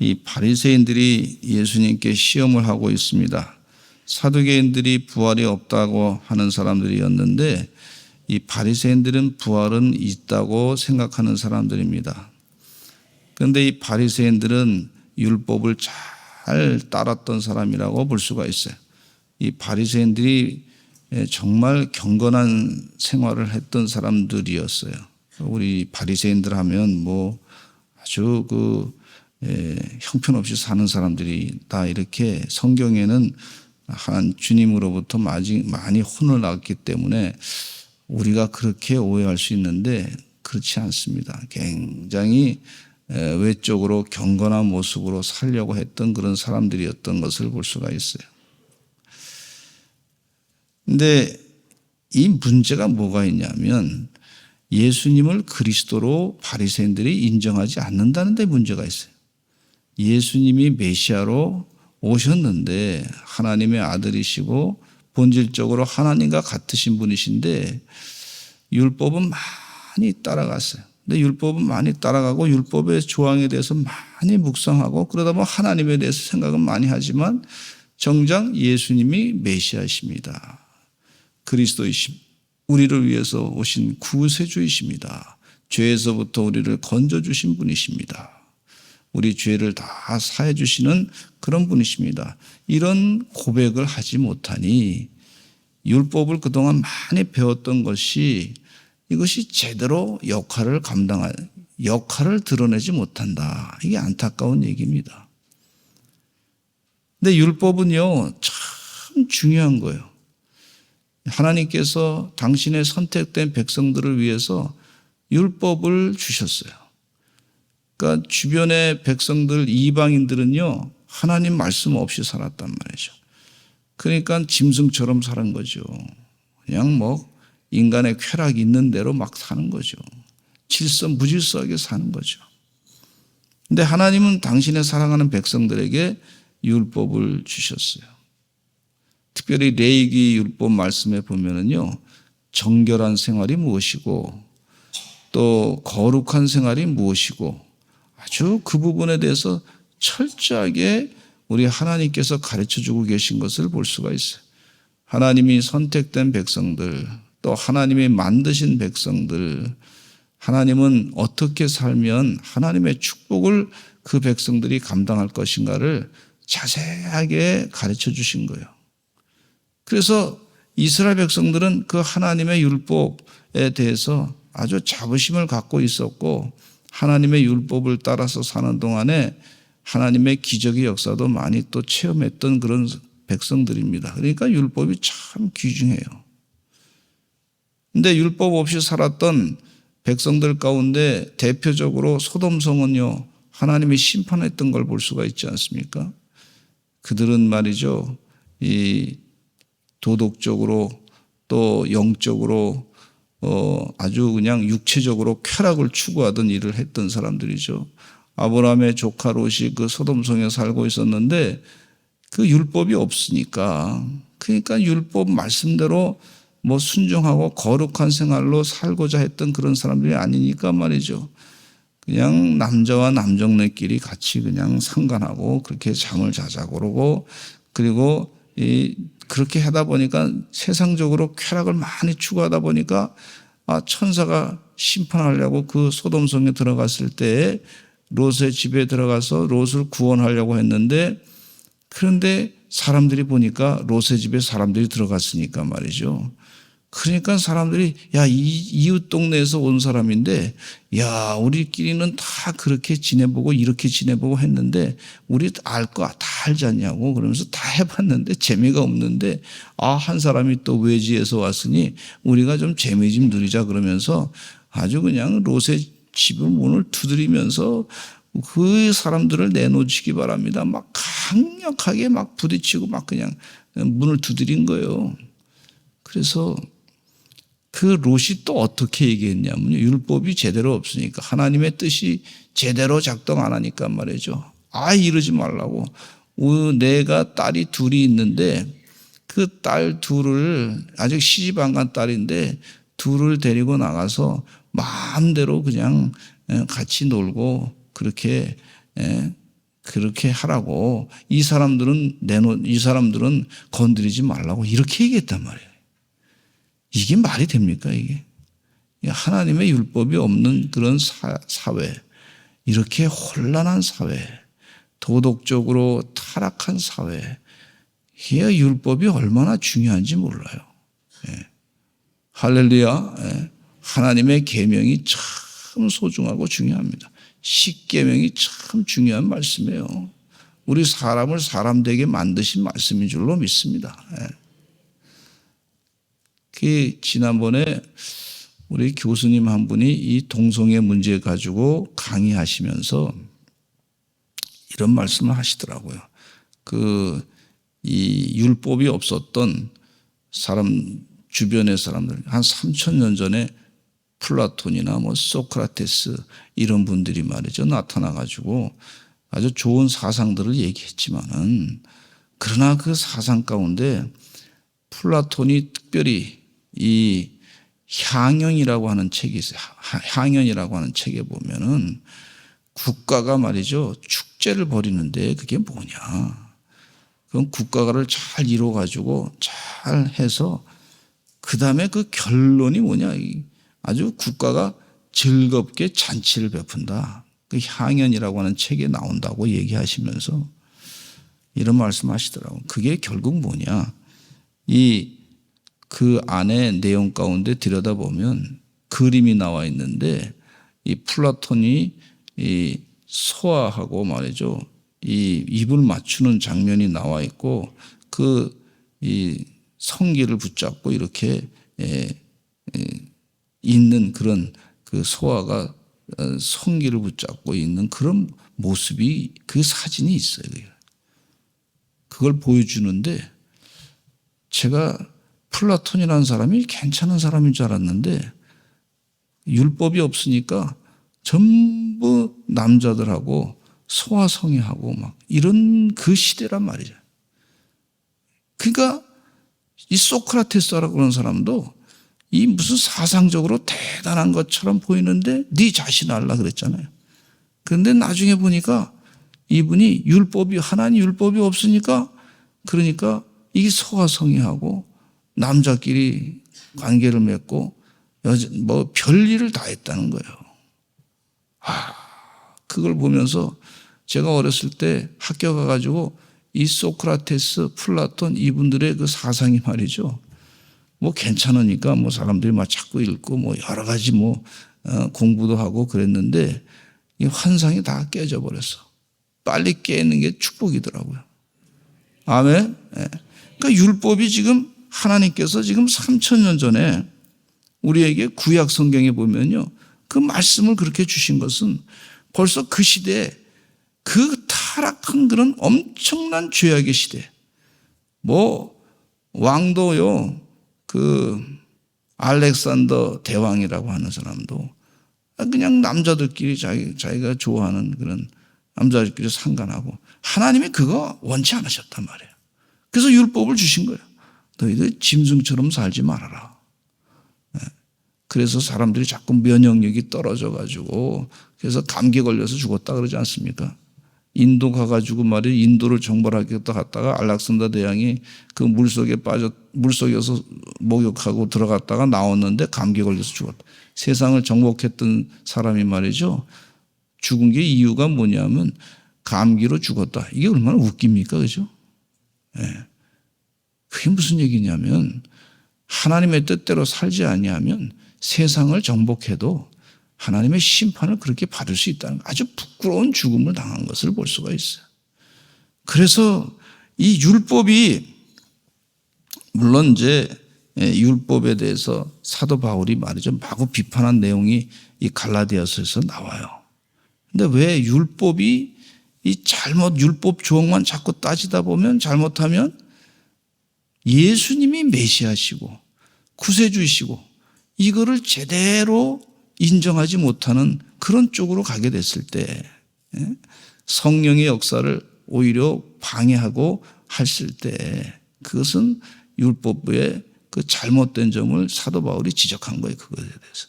이 바리새인들이 예수님께 시험을 하고 있습니다. 사두개인들이 부활이 없다고 하는 사람들이었는데 이 바리새인들은 부활은 있다고 생각하는 사람들입니다. 그런데 이 바리새인들은 율법을 잘 따랐던 사람이라고 볼 수가 있어요. 이 바리새인들이 정말 경건한 생활을 했던 사람들이었어요. 우리 바리새인들 하면 뭐 아주 형편없이 사는 사람들이 다 이렇게 성경에는 한 주님으로부터 많이 혼을 낳았기 때문에 우리가 그렇게 오해할 수 있는데 그렇지 않습니다. 굉장히 외적으로 경건한 모습으로 살려고 했던 그런 사람들이었던 것을 볼 수가 있어요. 근데 이 문제가 뭐가 있냐면 예수님을 그리스도로 바리새인들이 인정하지 않는다는 데 문제가 있어요. 예수님이 메시아로 오셨는데 하나님의 아들이시고 본질적으로 하나님과 같으신 분이신데 율법은 많이 따라갔어요. 근데 율법은 많이 따라가고 율법의 조항에 대해서 많이 묵상하고 그러다 보면 하나님에 대해서 생각은 많이 하지만 정작 예수님이 메시아이십니다. 그리스도이심, 우리를 위해서 오신 구세주이십니다. 죄에서부터 우리를 건져주신 분이십니다. 우리 죄를 다 사해 주시는 그런 분이십니다. 이런 고백을 하지 못하니 율법을 그동안 많이 배웠던 것이 이것이 제대로 역할을 드러내지 못한다. 이게 안타까운 얘기입니다. 근데 율법은요, 참 중요한 거예요. 하나님께서 당신의 선택된 백성들을 위해서 율법을 주셨어요. 그러니까 주변의 백성들, 이방인들은요, 하나님 말씀 없이 살았단 말이죠. 그러니까 짐승처럼 사는 거죠. 그냥 뭐 인간의 쾌락이 있는 대로 막 사는 거죠. 무질서하게 사는 거죠. 근데 하나님은 당신의 사랑하는 백성들에게 율법을 주셨어요. 특별히 레위기 율법 말씀에 보면은요, 정결한 생활이 무엇이고 또 거룩한 생활이 무엇이고 아주 그 부분에 대해서 철저하게 우리 하나님께서 가르쳐주고 계신 것을 볼 수가 있어요. 하나님이 선택된 백성들, 또 하나님이 만드신 백성들, 하나님은 어떻게 살면 하나님의 축복을 그 백성들이 감당할 것인가를 자세하게 가르쳐 주신 거예요. 그래서 이스라엘 백성들은 그 하나님의 율법에 대해서 아주 자부심을 갖고 있었고 하나님의 율법을 따라서 사는 동안에 하나님의 기적의 역사도 많이 또 체험했던 그런 백성들입니다. 그러니까 율법이 참 귀중해요. 근데 율법 없이 살았던 백성들 가운데 대표적으로 소돔성은요, 하나님이 심판했던 걸 볼 수가 있지 않습니까? 그들은 말이죠, 이 도덕적으로 또 영적으로 아주 그냥 육체적으로 쾌락을 추구하던 일을 했던 사람들이죠. 아브라함의 조카 롯이 그 소돔성에 살고 있었는데 그 율법이 없으니까, 그러니까 율법 말씀대로 뭐 순종하고 거룩한 생활로 살고자 했던 그런 사람들이 아니니까 말이죠. 그냥 남자와 남정네끼리 같이 그냥 상관하고 그렇게 잠을 자자고 그러고, 그리고 그렇게 하다 보니까 세상적으로 쾌락을 많이 추구하다 보니까 천사가 심판하려고 그 소돔성에 들어갔을 때 롯의 집에 들어가서 롯을 구원하려고 했는데, 그런데 사람들이 보니까 롯의 집에 사람들이 들어갔으니까 말이죠. 그러니까 사람들이 이웃 동네에서 온 사람인데 우리끼리는 다 그렇게 지내보고 이렇게 지내보고 했는데 우리 알 거 다 알지 않냐고 그러면서 다 해봤는데 재미가 없는데 한 사람이 또 외지에서 왔으니 우리가 좀 재미 좀 누리자 그러면서 아주 그냥 롯의 집을 문을 두드리면서 그 사람들을 내놓으시기 바랍니다. 막 강력하게 막 부딪히고 막 그냥 문을 두드린 거예요. 그래서 그 롯이 또 어떻게 얘기했냐면요. 율법이 제대로 없으니까 하나님의 뜻이 제대로 작동 안 하니까 말이죠. 이러지 말라고. 내가 딸이 둘이 있는데 그 딸 둘을 아직 시집 안 간 딸인데 둘을 데리고 나가서 마음대로 그냥 같이 놀고 그렇게 그렇게 하라고 이 사람들은 건드리지 말라고 이렇게 얘기했단 말이에요. 이게 말이 됩니까 이게? 하나님의 율법이 없는 그런 사회, 이렇게 혼란한 사회, 도덕적으로 타락한 사회, 이게 율법이 얼마나 중요한지 몰라요. 예. 할렐루야. 예. 하나님의 계명이 참 소중하고 중요합니다. 십계명이 참 중요한 말씀이에요. 우리 사람을 사람 되게 만드신 말씀인 줄로 믿습니다. 예. 그 지난번에 우리 교수님 한 분이 이 동성애 문제 가지고 강의하시면서 이런 말씀을 하시더라고요. 이 율법이 없었던 주변의 사람들, 한 3,000년 전에 플라톤이나 소크라테스 이런 분들이 말이죠. 나타나가지고 아주 좋은 사상들을 얘기했지만은, 그러나 그 사상 가운데 플라톤이 특별히 이 향연이라고 하는 책이 있어요. 향연이라고 하는 책에 보면은 국가가 말이죠. 축제를 벌이는데 그게 뭐냐. 그럼 국가를 잘 이루어가지고 잘 해서 그 다음에 그 결론이 뭐냐. 아주 국가가 즐겁게 잔치를 베푼다. 그 향연이라고 하는 책에 나온다고 얘기하시면서 이런 말씀 하시더라고요. 그게 결국 뭐냐. 그 안에 내용 가운데 들여다보면 그림이 나와 있는데 이 플라톤이 이 소아하고 말이죠. 이 입을 맞추는 장면이 나와 있고 이 성기를 붙잡고 이렇게 있는 그런 그 소아가 성기를 붙잡고 있는 그런 모습이 그 사진이 있어요. 그걸 보여주는데 제가 플라톤이라는 사람이 괜찮은 사람인 줄 알았는데 율법이 없으니까 전부 남자들하고 소아성애하고 막 이런 그 시대란 말이죠. 그러니까 이 소크라테스라고 그런 사람도 이 무슨 사상적으로 대단한 것처럼 보이는데 네 자신 알라 그랬잖아요. 그런데 나중에 보니까 이분이 하나님 율법이 없으니까 그러니까 이게 소아성애하고 남자끼리 관계를 맺고 별일을 다 했다는 거예요. 그걸 보면서 제가 어렸을 때 학교 가가지고 이 소크라테스, 플라톤 이분들의 그 사상이 말이죠. 괜찮으니까 사람들이 막 자꾸 읽고 여러 가지 공부도 하고 그랬는데 이 환상이 다 깨져 버렸어. 빨리 깨는 게 축복이더라고요. 아멘. 그러니까 율법이 지금 하나님께서 지금 3,000년 전에 우리에게 구약 성경에 보면요. 그 말씀을 그렇게 주신 것은 벌써 그 시대에 그 타락한 그런 엄청난 죄악의 시대. 왕도요. 알렉산더 대왕이라고 하는 사람도 그냥 남자들끼리 자기가 좋아하는 그런 남자들끼리 상관하고 하나님이 그거 원치 않으셨단 말이에요. 그래서 율법을 주신 거예요. 너희들 짐승처럼 살지 말아라. 그래서 사람들이 자꾸 면역력이 떨어져가지고 그래서 감기 걸려서 죽었다 그러지 않습니까? 인도 가가지고 인도를 정벌하겠다 갔다가 알렉산더 대왕이 그 물속에서 목욕하고 들어갔다가 나왔는데 감기 걸려서 죽었다. 세상을 정복했던 사람이 말이죠. 죽은 게 이유가 뭐냐면 감기로 죽었다. 이게 얼마나 웃깁니까? 그죠? 그게 무슨 얘기냐면 하나님의 뜻대로 살지 아니하면 세상을 정복해도 하나님의 심판을 그렇게 받을 수 있다는 아주 부끄러운 죽음을 당한 것을 볼 수가 있어요. 그래서 이 율법이 물론 이제 율법에 대해서 사도 바울이 말이죠. 마구 비판한 내용이 이 갈라디아서에서 나와요. 근데 왜 율법이 율법 조항만 자꾸 따지다 보면 잘못하면 예수님이 메시아시고 구세주이시고 이거를 제대로 인정하지 못하는 그런 쪽으로 가게 됐을 때 성령의 역사를 오히려 방해하고 했을 때 그것은 율법의 그 잘못된 점을 사도 바울이 지적한 거예요. 그것에 대해서.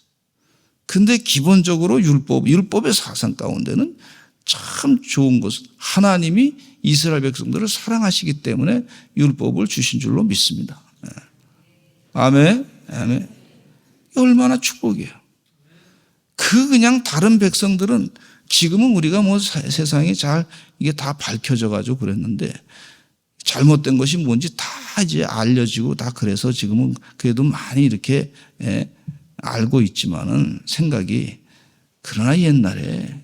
근데 기본적으로 율법의 사상 가운데는 참 좋은 것은 하나님이 이스라엘 백성들을 사랑하시기 때문에 율법을 주신 줄로 믿습니다. 아멘. 아멘. 얼마나 축복이에요. 그냥 다른 백성들은 지금은 우리가 뭐 세상이 잘 이게 다 밝혀져 가지고 그랬는데 잘못된 것이 뭔지 다 이제 알려지고 다 그래서 지금은 그래도 많이 이렇게 알고 있지만은 생각이 그러나 옛날에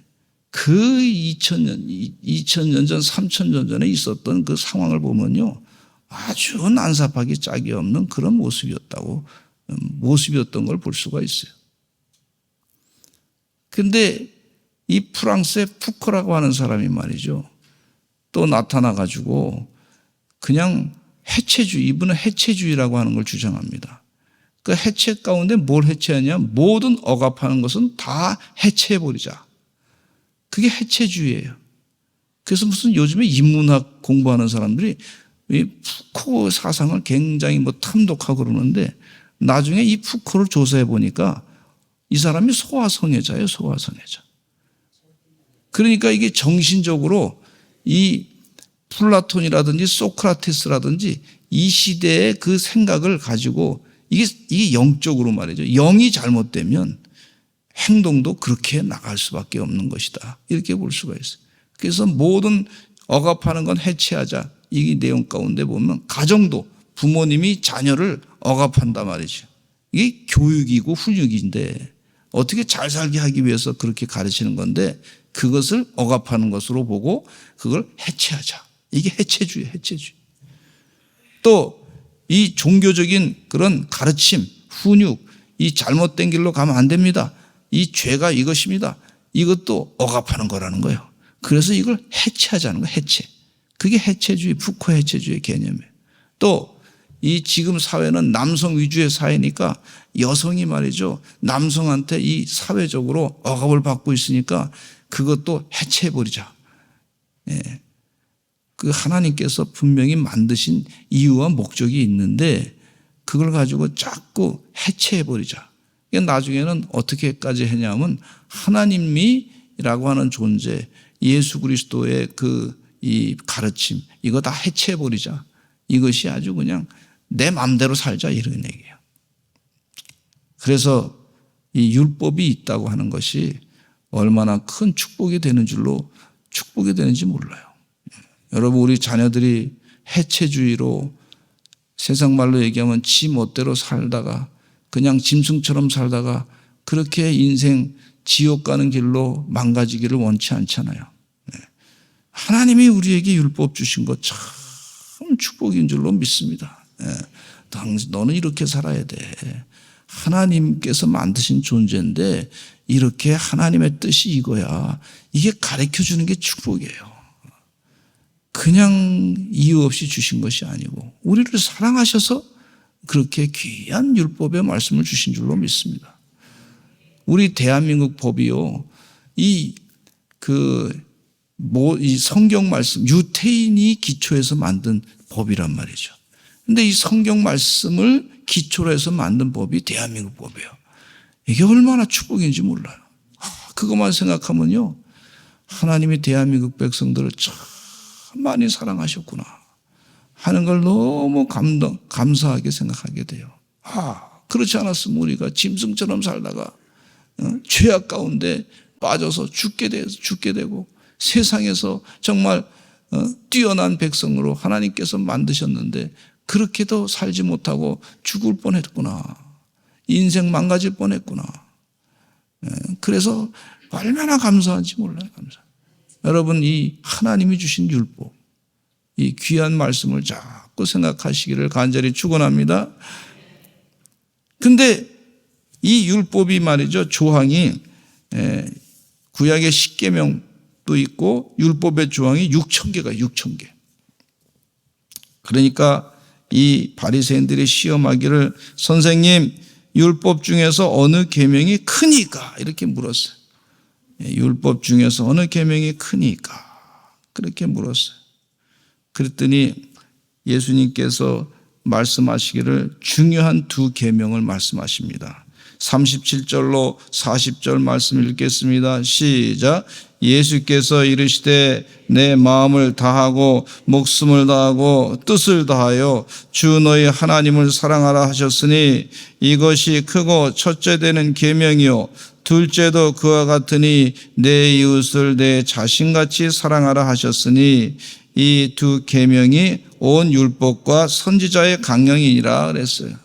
그 2000년 전, 3000년 전에 있었던 그 상황을 보면요. 아주 난삽하기 짝이 없는 그런 모습이었던 걸 볼 수가 있어요. 근데 이 프랑스의 푸코라고 하는 사람이 말이죠. 또 나타나가지고 그냥 해체주의, 이분은 해체주의라고 하는 걸 주장합니다. 그 해체 가운데 뭘 해체하냐? 모든 억압하는 것은 다 해체해버리자. 그게 해체주의예요. 그래서 무슨 요즘에 인문학 공부하는 사람들이 이 푸코 사상을 굉장히 뭐 탐독하고 그러는데 나중에 이 푸코를 조사해 보니까 이 사람이 소아성애자예요, 소아성애자. 그러니까 이게 정신적으로 이 플라톤이라든지 소크라테스라든지 이 시대의 그 생각을 가지고 이게 영적으로 말이죠. 영이 잘못되면 행동도 그렇게 나갈 수밖에 없는 것이다. 이렇게 볼 수가 있어요. 그래서 모든 억압하는 건 해체하자. 이 내용 가운데 보면 가정도 부모님이 자녀를 억압한단 말이죠. 이게 교육이고 훈육인데 어떻게 잘 살게 하기 위해서 그렇게 가르치는 건데 그것을 억압하는 것으로 보고 그걸 해체하자. 이게 해체주의. 또 이 종교적인 그런 가르침, 훈육, 이 잘못된 길로 가면 안 됩니다. 이 죄가 이것입니다. 이것도 억압하는 거라는 거예요. 그래서 이걸 해체하자는 거예요. 해체. 그게 해체주의, 푸코 해체주의 개념이에요. 또 이 지금 사회는 남성 위주의 사회니까 여성이 말이죠. 남성한테 이 사회적으로 억압을 받고 있으니까 그것도 해체해버리자. 예. 그 하나님께서 분명히 만드신 이유와 목적이 있는데 그걸 가지고 자꾸 해체해버리자. 나중에는 어떻게까지 했냐면 하나님이라고 하는 존재, 예수 그리스도의 이 가르침, 이거 다 해체해버리자. 이것이 아주 그냥 내 마음대로 살자 이런 얘기예요. 그래서 이 율법이 있다고 하는 것이 얼마나 큰 축복이 되는 줄로 축복이 되는지 몰라요. 여러분 우리 자녀들이 해체주의로 세상 말로 얘기하면 지 멋대로 살다가 그냥 짐승처럼 살다가 그렇게 인생 지옥 가는 길로 망가지기를 원치 않잖아요. 하나님이 우리에게 율법 주신 것 참 축복인 줄로 믿습니다. 너는 이렇게 살아야 돼. 하나님께서 만드신 존재인데 이렇게 하나님의 뜻이 이거야. 이게 가르쳐 주는 게 축복이에요. 그냥 이유 없이 주신 것이 아니고 우리를 사랑하셔서 그렇게 귀한 율법의 말씀을 주신 줄로 믿습니다. 우리 대한민국 법이요. 이 성경 말씀, 유태인이 기초해서 만든 법이란 말이죠. 근데 이 성경 말씀을 기초로 해서 만든 법이 대한민국 법이에요. 이게 얼마나 축복인지 몰라요. 그것만 생각하면요. 하나님이 대한민국 백성들을 참 많이 사랑하셨구나 하는 걸 너무 감사하게 생각하게 돼요. 그렇지 않았으면 우리가 짐승처럼 살다가 죄악 가운데 빠져서 죽게 되고 세상에서 정말 뛰어난 백성으로 하나님께서 만드셨는데 그렇게도 살지 못하고 죽을 뻔했구나. 인생 망가질 뻔했구나. 그래서 얼마나 감사한지 몰라요. 여러분 이 하나님이 주신 율법, 이 귀한 말씀을 자꾸 생각하시기를 간절히 축원합니다. 근데 이 율법이 말이죠. 조항이 구약의 10계명도 있고 율법의 조항이 6,000개가 6,000개. 그러니까 이 바리새인들이 시험하기를 선생님 율법 중에서 어느 계명이 크니까 이렇게 물었어요. 율법 중에서 어느 계명이 크니까 그렇게 물었어요. 그랬더니 예수님께서 말씀하시기를 중요한 두 계명을 말씀하십니다. 37절로 40절 말씀 읽겠습니다. 시작. 예수께서 이르시되 내 마음을 다하고 목숨을 다하고 뜻을 다하여 주 너희 하나님을 사랑하라 하셨으니 이것이 크고 첫째 되는 계명이요 둘째도 그와 같으니 내 이웃을 내 자신같이 사랑하라 하셨으니 이 두 계명이 온 율법과 선지자의 강령이니라 그랬어요.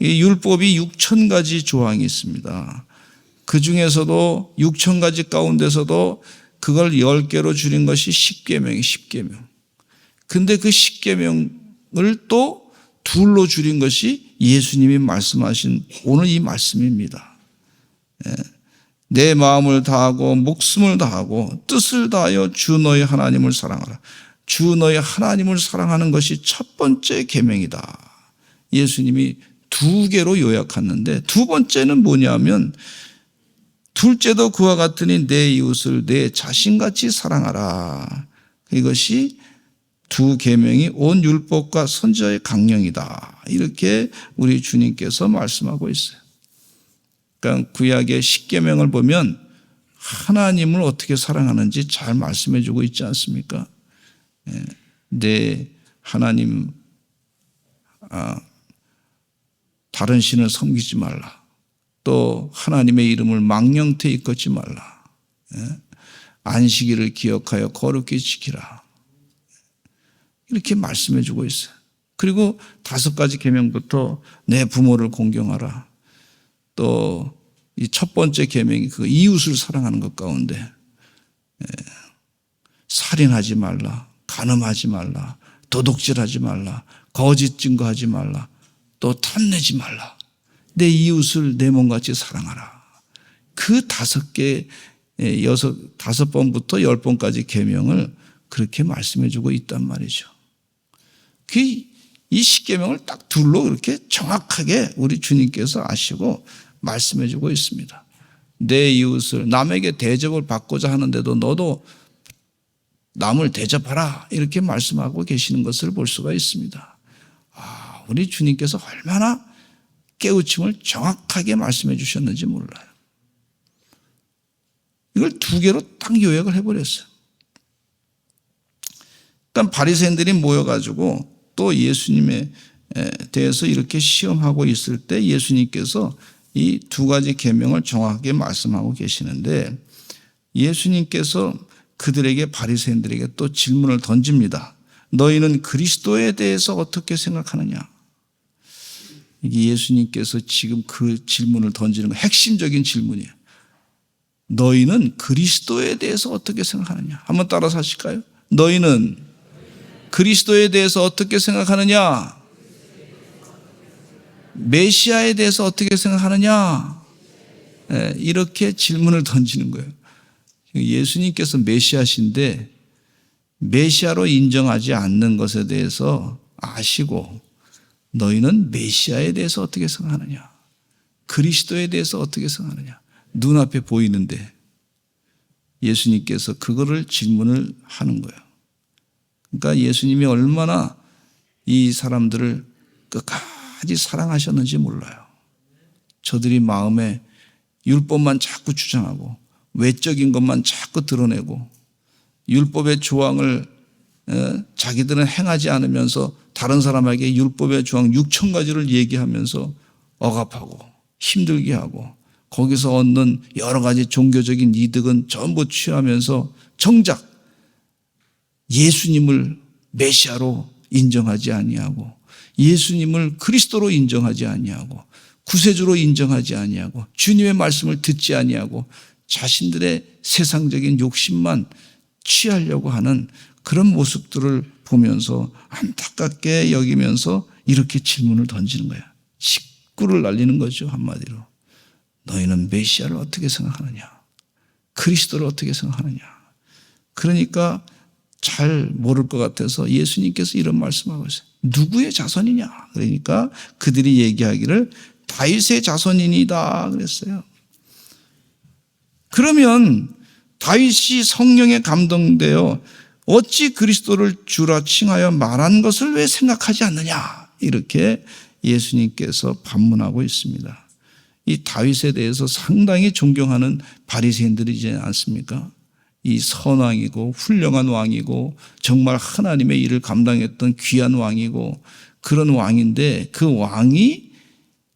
이 율법이 6,000가지 조항이 있습니다. 그 중에서도 6,000가지 가운데서도 그걸 10개로 줄인 것이 10계명이 10계명. 근데 그 10계명을 또 둘로 줄인 것이 예수님이 말씀하신 오늘 이 말씀입니다. 내 마음을 다하고 목숨을 다하고 뜻을 다하여 주 너희 하나님을 사랑하라. 주 너희 하나님을 사랑하는 것이 첫 번째 계명이다. 예수님이 2개로 요약했는데 두 번째는 뭐냐면 둘째도 그와 같으니 내 이웃을 내 자신같이 사랑하라. 이것이 두 계명이 온 율법과 선지자의 강령이다. 이렇게 우리 주님께서 말씀하고 있어요. 그러니까 구약의 10계명을 보면 하나님을 어떻게 사랑하는지 잘 말씀해 주고 있지 않습니까? 내 하나님 다른 신을 섬기지 말라. 또 하나님의 이름을 망령태 일컫지 말라. 안식일을 기억하여 거룩히 지키라. 이렇게 말씀해 주고 있어요. 그리고 5가지 계명부터 내 부모를 공경하라. 또 이 첫 번째 계명이 그 이웃을 사랑하는 것 가운데 살인하지 말라, 간음하지 말라, 도둑질하지 말라, 거짓 증거하지 말라, 또 탐내지 말라. 내 이웃을 내 몸같이 사랑하라. 그 5개, 5번부터 10번까지 계명을 그렇게 말씀해 주고 있단 말이죠. 이 10계명을 딱 둘로 이렇게 정확하게 우리 주님께서 아시고 말씀해 주고 있습니다. 내 이웃을 남에게 대접을 받고자 하는데도 너도 남을 대접하라 이렇게 말씀하고 계시는 것을 볼 수가 있습니다. 우리 주님께서 얼마나 깨우침을 정확하게 말씀해 주셨는지 몰라요. 이걸 2개로 딱 요약을 해버렸어요. 그러니까 바리새인들이 모여가지고 또 예수님에 대해서 이렇게 시험하고 있을 때 예수님께서 이 2가지 계명을 정확하게 말씀하고 계시는데 예수님께서 그들에게 바리새인들에게 또 질문을 던집니다. 너희는 그리스도에 대해서 어떻게 생각하느냐? 이게 예수님께서 지금 그 질문을 던지는 거 핵심적인 질문이에요. 너희는 그리스도에 대해서 어떻게 생각하느냐? 한번 따라서 하실까요? 너희는 그리스도에 대해서 어떻게 생각하느냐? 메시아에 대해서 어떻게 생각하느냐? 이렇게 질문을 던지는 거예요. 예수님께서 메시아신데 메시아로 인정하지 않는 것에 대해서 아시고 너희는 메시아에 대해서 어떻게 생각하느냐? 그리스도에 대해서 어떻게 생각하느냐? 눈앞에 보이는데 예수님께서 그거를 질문을 하는 거예요. 그러니까 예수님이 얼마나 이 사람들을 끝까지 사랑하셨는지 몰라요. 저들이 마음에 율법만 자꾸 주장하고 외적인 것만 자꾸 드러내고 율법의 조항을 자기들은 행하지 않으면서 다른 사람에게 율법의 조항 6,000가지를 얘기하면서 억압하고 힘들게 하고 거기서 얻는 여러 가지 종교적인 이득은 전부 취하면서 정작 예수님을 메시아로 인정하지 아니하고 예수님을 그리스도로 인정하지 아니하고 구세주로 인정하지 아니하고 주님의 말씀을 듣지 아니하고 자신들의 세상적인 욕심만 취하려고 하는 그런 모습들을 보면서 안타깝게 여기면서 이렇게 질문을 던지는 거야. 식구를 날리는 거죠, 한마디로. 너희는 메시아를 어떻게 생각하느냐? 그리스도를 어떻게 생각하느냐? 그러니까 잘 모를 것 같아서 예수님께서 이런 말씀하고 있어요. 누구의 자손이냐? 그러니까 그들이 얘기하기를 다윗의 자손이니다 그랬어요. 그러면 다윗이 성령에 감동되어 어찌 그리스도를 주라 칭하여 말한 것을 왜 생각하지 않느냐? 이렇게 예수님께서 반문하고 있습니다. 이 다윗에 대해서 상당히 존경하는 바리새인들이지 않습니까? 이 선왕이고 훌륭한 왕이고 정말 하나님의 일을 감당했던 귀한 왕이고 그런 왕인데 그 왕이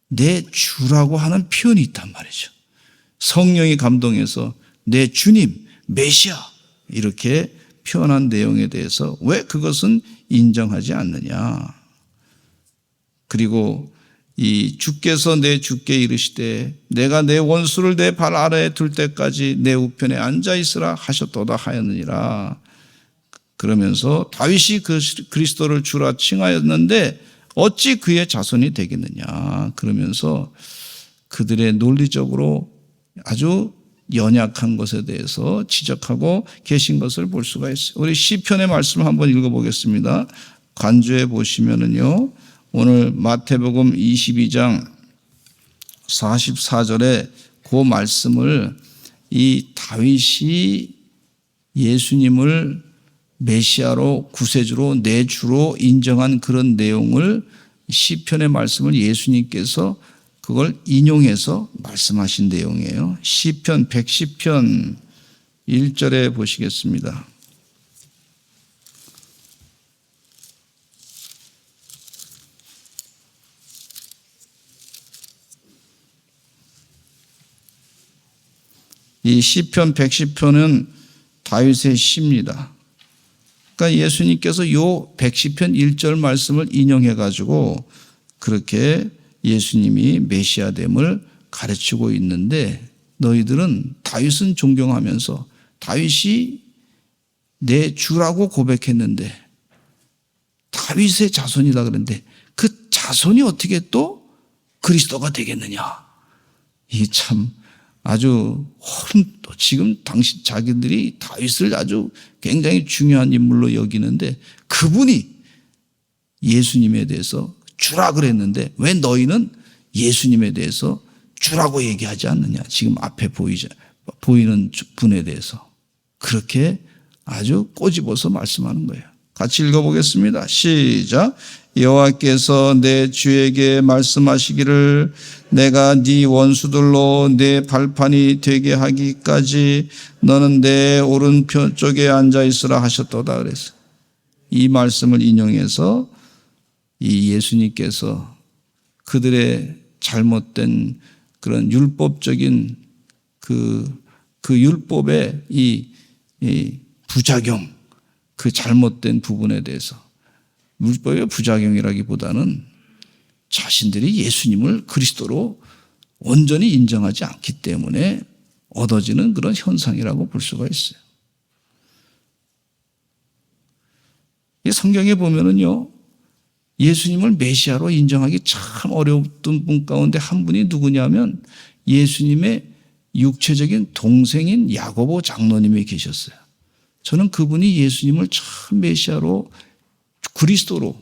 내 주라고 하는 표현이 있단 말이죠. 성령이 감동해서 내 주님, 메시아 이렇게 표현한 내용에 대해서 왜 그것은 인정하지 않느냐. 그리고 이 주께서 내 주께 이르시되 내가 내 원수를 내 발 아래에 둘 때까지 내 우편에 앉아 있으라 하셨도다 하였느니라. 그러면서 다윗이 그리스도를 주라 칭하였는데 어찌 그의 자손이 되겠느냐. 그러면서 그들의 논리적으로 아주 연약한 것에 대해서 지적하고 계신 것을 볼 수가 있어요. 우리 시편의 말씀을 한번 읽어보겠습니다. 간주해 보시면은요. 오늘 마태복음 22장 44절에 그 말씀을 이 다윗이 예수님을 메시아로 구세주로 내 주로 인정한 그런 내용을 시편의 말씀을 예수님께서 그걸 인용해서 말씀하신 내용이에요. 시편 110편 1절에 보시겠습니다. 이 시편 110편은 다윗의 시입니다. 그러니까 예수님께서 요 110편 1절 말씀을 인용해 가지고 그렇게 예수님이 메시아됨을 가르치고 있는데 너희들은 다윗은 존경하면서 다윗이 내 주라고 고백했는데 다윗의 자손이다 그랬는데 그 자손이 어떻게 또 그리스도가 되겠느냐. 이게 참 아주 또 지금 당시 자기들이 다윗을 아주 굉장히 중요한 인물로 여기는데 그분이 예수님에 대해서 주라 그랬는데 왜 너희는 예수님에 대해서 주라고 얘기하지 않느냐. 지금 앞에 보이는 분에 대해서 그렇게 아주 꼬집어서 말씀하는 거예요. 같이 읽어보겠습니다. 시작. 여호와께서 내 주에게 말씀하시기를 내가 네 원수들로 내 발판이 되게 하기까지 너는 내 오른편 쪽에 앉아 있으라 하셨도다 그랬어요. 이 말씀을 인용해서 이 예수님께서 그들의 잘못된 그런 율법적인 그 율법의 이 부작용, 그 잘못된 부분에 대해서 율법의 부작용이라기보다는 자신들이 예수님을 그리스도로 온전히 인정하지 않기 때문에 얻어지는 그런 현상이라고 볼 수가 있어요. 이 성경에 보면은요, 예수님을 메시아로 인정하기 참 어려웠던 분 가운데 한 분이 누구냐면 예수님의 육체적인 동생인 야고보 장로님이 계셨어요. 저는 그분이 예수님을 참 메시아로 그리스도로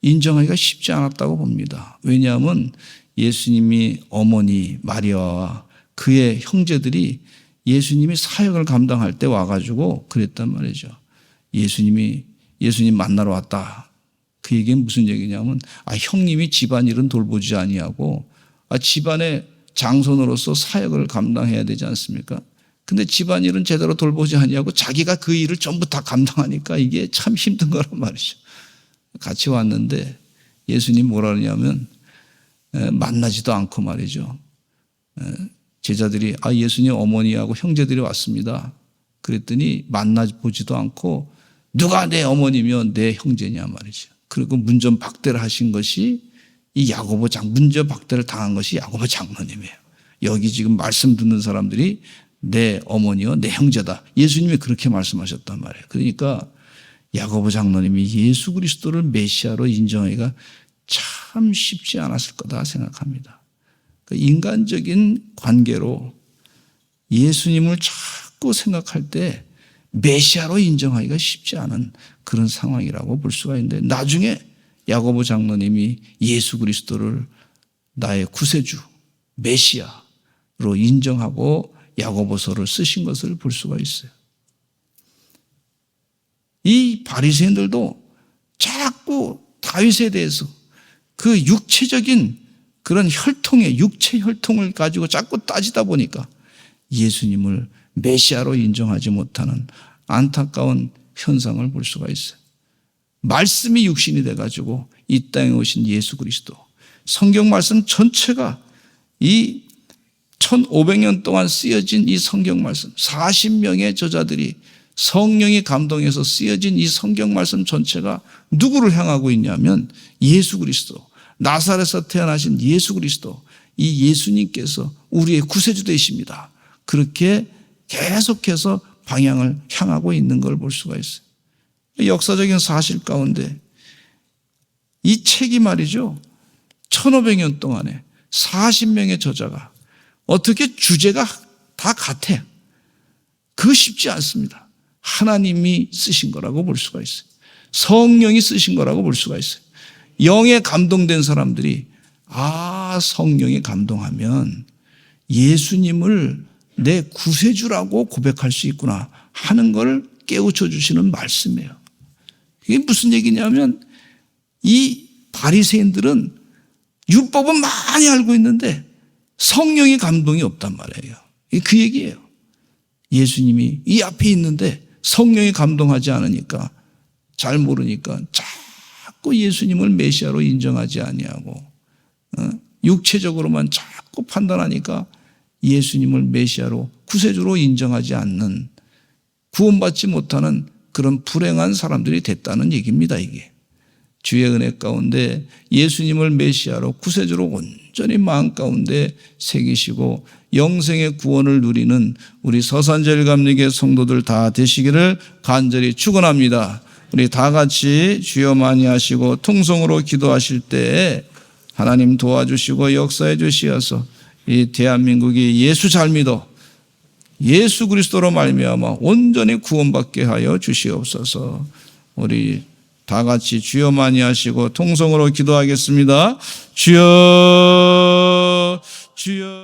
인정하기가 쉽지 않았다고 봅니다. 왜냐하면 예수님이 어머니 마리아와 그의 형제들이 예수님이 사역을 감당할 때 와가지고 그랬단 말이죠. 예수님 만나러 왔다. 그 얘기는 무슨 얘기냐면 형님이 집안일은 돌보지 아니하고 집안의 장손으로서 사역을 감당해야 되지 않습니까? 근데 집안일은 제대로 돌보지 아니하고 자기가 그 일을 전부 다 감당하니까 이게 참 힘든 거란 말이죠. 같이 왔는데 예수님 뭐라 그러냐면 만나지도 않고 말이죠. 제자들이 예수님 어머니하고 형제들이 왔습니다. 그랬더니 만나보지도 않고 누가 내 어머니며 내 형제냐 말이죠. 그리고 문전박대를 하신 것이 이 야고보 문전박대를 당한 것이 야고보 장로님이에요. 여기 지금 말씀 듣는 사람들이 내 어머니와 내 형제다. 예수님이 그렇게 말씀하셨단 말이에요. 그러니까 야고보 장로님이 예수 그리스도를 메시아로 인정하기가 참 쉽지 않았을 거다 생각합니다. 인간적인 관계로 예수님을 자꾸 생각할 때 메시아로 인정하기가 쉽지 않은 그런 상황이라고 볼 수가 있는데 나중에 야고보 장로님이 예수 그리스도를 나의 구세주, 메시아로 인정하고 야고보서를 쓰신 것을 볼 수가 있어요. 이 바리새인들도 자꾸 다윗에 대해서 그 육체적인 그런 혈통의 육체 혈통을 가지고 자꾸 따지다 보니까 예수님을 메시아로 인정하지 못하는 안타까운 현상을 볼 수가 있어요. 말씀이 육신이 돼가지고 이 땅에 오신 예수 그리스도, 성경 말씀 전체가 이 1500년 동안 쓰여진 이 성경 말씀, 40명의 저자들이 성령이 감동해서 쓰여진 이 성경 말씀 전체가 누구를 향하고 있냐면 예수 그리스도, 나사렛에서 태어나신 예수 그리스도, 이 예수님께서 우리의 구세주 되십니다. 그렇게 계속해서 방향을 향하고 있는 걸 볼 수가 있어요. 역사적인 사실 가운데 이 책이 말이죠, 1500년 동안에 40명의 저자가 어떻게 주제가 다 같아요. 그거 쉽지 않습니다. 하나님이 쓰신 거라고 볼 수가 있어요. 성령이 쓰신 거라고 볼 수가 있어요. 영에 감동된 사람들이 성령이 감동하면 예수님을 내 구세주라고 고백할 수 있구나 하는 걸 깨우쳐 주시는 말씀이에요. 이게 무슨 얘기냐면 이 바리새인들은 율법은 많이 알고 있는데 성령의 감동이 없단 말이에요. 그 얘기예요. 예수님이 이 앞에 있는데 성령이 감동하지 않으니까, 잘 모르니까 자꾸 예수님을 메시아로 인정하지 아니하고 육체적으로만 자꾸 판단하니까 예수님을 메시아로, 구세주로 인정하지 않는, 구원받지 못하는 그런 불행한 사람들이 됐다는 얘기입니다. 이게 주의 은혜 가운데 예수님을 메시아로, 구세주로 온전히 마음 가운데 새기시고 영생의 구원을 누리는 우리 서산제일감리교 성도들 다 되시기를 간절히 축원합니다. 우리 다 같이 주여 많이 하시고 통성으로 기도하실 때 하나님 도와주시고 역사해 주시어서 이 대한민국이 예수 잘 믿어 예수 그리스도로 말미암아 온전히 구원받게 하여 주시옵소서. 우리 다 같이 주여 많이 하시고 통성으로 기도하겠습니다. 주여, 주여.